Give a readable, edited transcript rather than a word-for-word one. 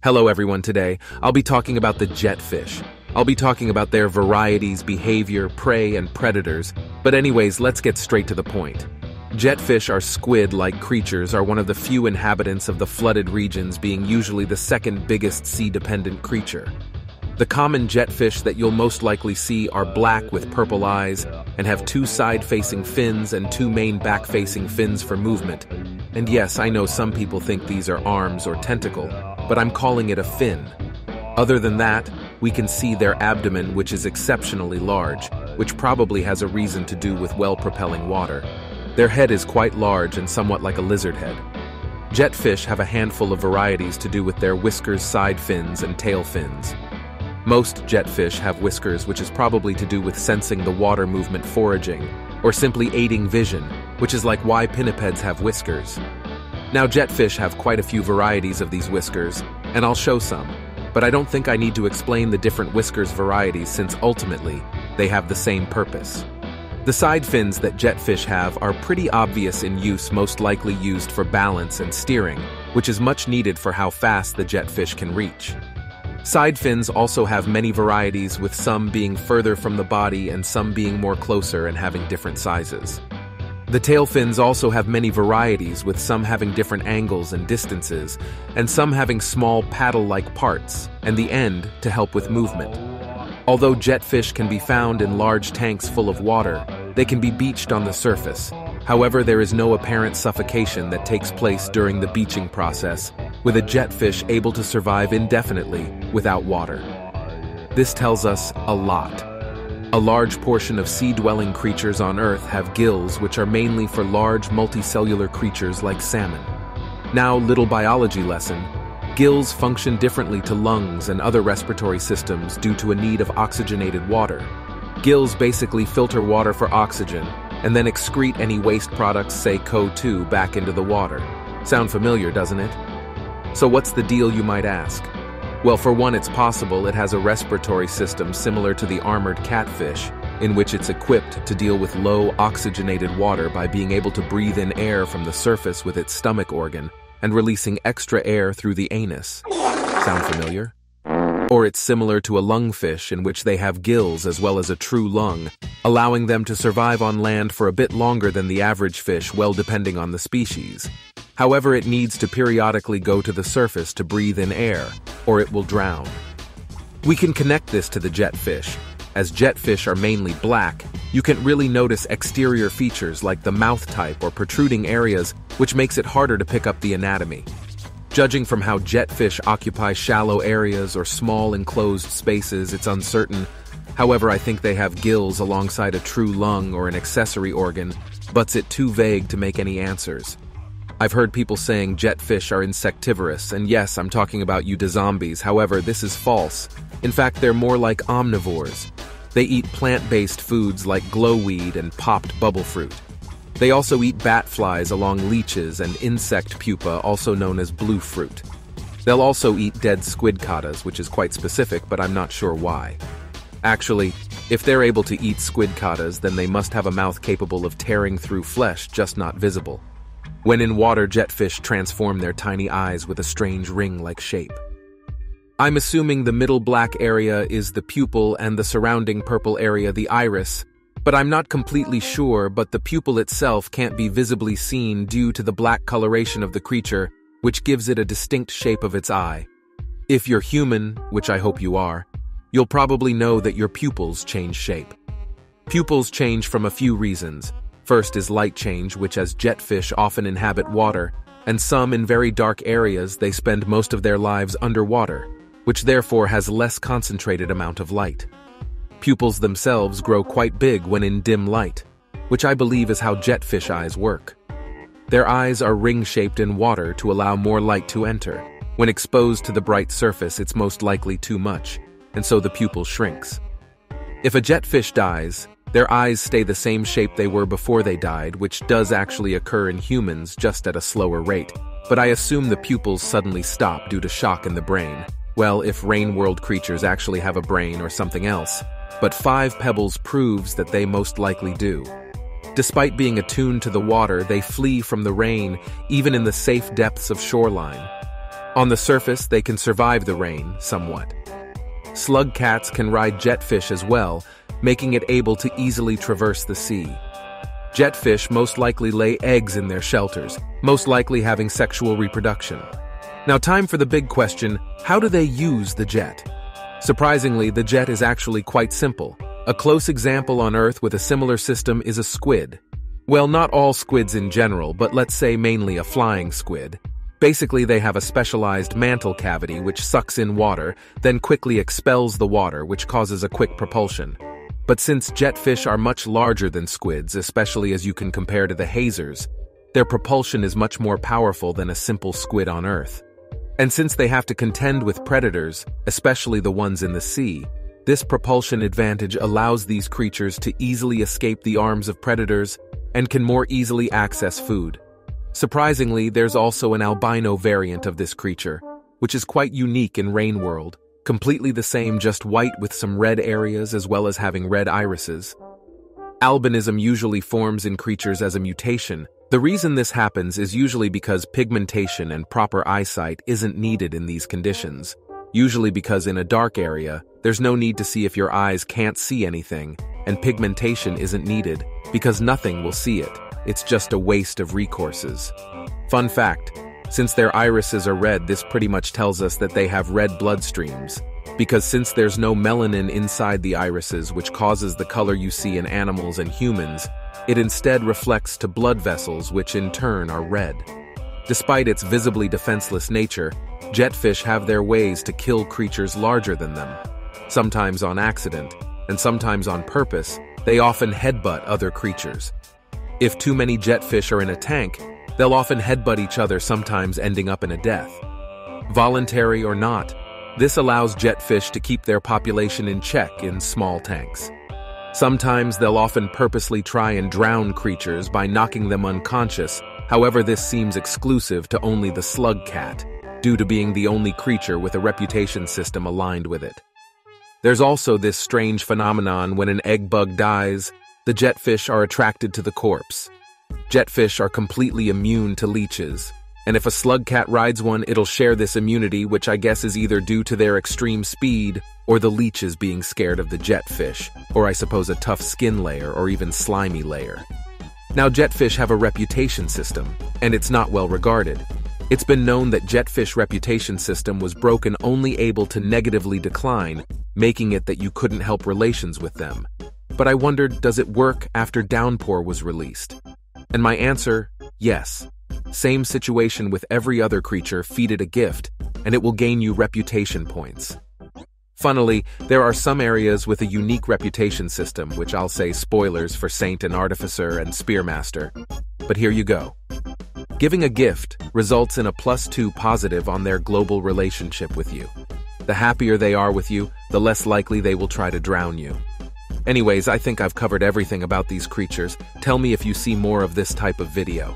Hello everyone, today I'll be talking about the jetfish. I'll be talking about their varieties, behavior, prey, and predators. But anyways, let's get straight to the point. Jetfish are squid-like creatures, are one of the few inhabitants of the flooded regions, being usually the second biggest sea-dependent creature. The common jetfish that you'll most likely see are black with purple eyes and have two side-facing fins and two main back-facing fins for movement. And yes, I know some people think these are arms or tentacle, but I'm calling it a fin. Other than that, we can see their abdomen, which is exceptionally large, which probably has a reason to do with well-propelling water. Their head is quite large and somewhat like a lizard head. Jetfish have a handful of varieties to do with their whiskers, side fins, and tail fins. Most jetfish have whiskers, which is probably to do with sensing the water movement, foraging, or simply aiding vision, which is like why pinnipeds have whiskers. Now, jetfish have quite a few varieties of these whiskers, and I'll show some, but I don't think I need to explain the different whiskers varieties since ultimately they have the same purpose. The side fins that jetfish have are pretty obvious in use, most likely used for balance and steering, which is much needed for how fast the jetfish can reach. Side fins also have many varieties, with some being further from the body and some being more closer and having different sizes. The tail fins also have many varieties, with some having different angles and distances, and some having small paddle-like parts, and the end to help with movement. Although jetfish can be found in large tanks full of water, they can be beached on the surface. However, there is no apparent suffocation that takes place during the beaching process, with a jetfish able to survive indefinitely without water. This tells us a lot. A large portion of sea-dwelling creatures on Earth have gills, which are mainly for large multicellular creatures like salmon. Now, little biology lesson. Gills function differently to lungs and other respiratory systems due to a need of oxygenated water. Gills basically filter water for oxygen and then excrete any waste products, say CO2, back into the water. Sound familiar, doesn't it? So what's the deal, you might ask? Well, for one, it's possible it has a respiratory system similar to the armored catfish, in which it's equipped to deal with low oxygenated water by being able to breathe in air from the surface with its stomach organ and releasing extra air through the anus. Sound familiar? Or it's similar to a lungfish, in which they have gills as well as a true lung, allowing them to survive on land for a bit longer than the average fish, well, depending on the species. However, it needs to periodically go to the surface to breathe in air, or it will drown. We can connect this to the jetfish. As jetfish are mainly black, you can't really notice exterior features like the mouth type or protruding areas, which makes it harder to pick up the anatomy. Judging from how jetfish occupy shallow areas or small enclosed spaces, it's uncertain. However, I think they have gills alongside a true lung or an accessory organ, but it's too vague to make any answers. I've heard people saying jetfish are insectivorous, and yes, I'm talking about zombies. However, this is false. In fact, they're more like omnivores. They eat plant-based foods like glowweed and popped bubble fruit. They also eat bat flies along leeches and insect pupa, also known as blue fruit. They'll also eat dead squid cottae, which is quite specific, but I'm not sure why. Actually, if they're able to eat squid cottae, then they must have a mouth capable of tearing through flesh, just not visible. When in water, jetfish transform their tiny eyes with a strange ring-like shape. I'm assuming the middle black area is the pupil and the surrounding purple area the iris, but I'm not completely sure, but the pupil itself can't be visibly seen due to the black coloration of the creature, which gives it a distinct shape of its eye. If you're human, which I hope you are, you'll probably know that your pupils change shape. Pupils change from a few reasons. First is light change, which as jetfish often inhabit water, and some in very dark areas they spend most of their lives underwater, which therefore has less concentrated amount of light. Pupils themselves grow quite big when in dim light, which I believe is how jetfish eyes work. Their eyes are ring-shaped in water to allow more light to enter. When exposed to the bright surface, it's most likely too much, and so the pupil shrinks. If a jetfish dies, their eyes stay the same shape they were before they died, which does actually occur in humans, just at a slower rate. But I assume the pupils suddenly stop due to shock in the brain. Well, if rain world creatures actually have a brain or something else. But 5 pebbles proves that they most likely do. Despite being attuned to the water, they flee from the rain, even in the safe depths of shoreline. On the surface, they can survive the rain, somewhat. Slug cats can ride jetfish as well, making it able to easily traverse the sea. Jetfish most likely lay eggs in their shelters, most likely having sexual reproduction. Now, time for the big question: how do they use the jet? Surprisingly, the jet is actually quite simple. A close example on Earth with a similar system is a squid. Well, not all squids in general, but let's say mainly a flying squid. Basically, they have a specialized mantle cavity which sucks in water, then quickly expels the water, which causes a quick propulsion. But since jetfish are much larger than squids, especially as you can compare to the hazers, their propulsion is much more powerful than a simple squid on Earth. And since they have to contend with predators, especially the ones in the sea, this propulsion advantage allows these creatures to easily escape the arms of predators and can more easily access food. Surprisingly, there's also an albino variant of this creature, which is quite unique in Rain World, completely the same, just white with some red areas as well as having red irises. Albinism usually forms in creatures as a mutation. The reason this happens is usually because pigmentation and proper eyesight isn't needed in these conditions. Usually because in a dark area, there's no need to see if your eyes can't see anything, and pigmentation isn't needed because nothing will see it. It's just a waste of resources. Fun fact: since their irises are red, this pretty much tells us that they have red bloodstreams, because since there's no melanin inside the irises which causes the color you see in animals and humans, it instead reflects to blood vessels which in turn are red. Despite its visibly defenseless nature, jetfish have their ways to kill creatures larger than them. Sometimes on accident, and sometimes on purpose, they often headbutt other creatures. If too many jetfish are in a tank, they'll often headbutt each other, sometimes ending up in a death. Voluntary or not, this allows jetfish to keep their population in check in small tanks. Sometimes they'll often purposely try and drown creatures by knocking them unconscious. However, this seems exclusive to only the slug cat, due to being the only creature with a reputation system aligned with it. There's also this strange phenomenon: when an egg bug dies, the jetfish are attracted to the corpse. Jetfish are completely immune to leeches, and if a slug cat rides one, it'll share this immunity, which I guess is either due to their extreme speed or the leeches being scared of the jetfish, or I suppose a tough skin layer or even slimy layer. Now, jetfish have a reputation system, and it's not well regarded. It's been known that jetfish reputation system was broken, only able to negatively decline, making it that you couldn't help relations with them. But I wondered, does it work after Downpour was released? And my answer, yes. Same situation with every other creature: feed it a gift, and it will gain you reputation points. Funnily, there are some areas with a unique reputation system, which I'll say spoilers for Saint and Artificer and Spearmaster. But here you go. Giving a gift results in a +2 positive on their global relationship with you. The happier they are with you, the less likely they will try to drown you. Anyways, I think I've covered everything about these creatures. Tell me if you see more of this type of video.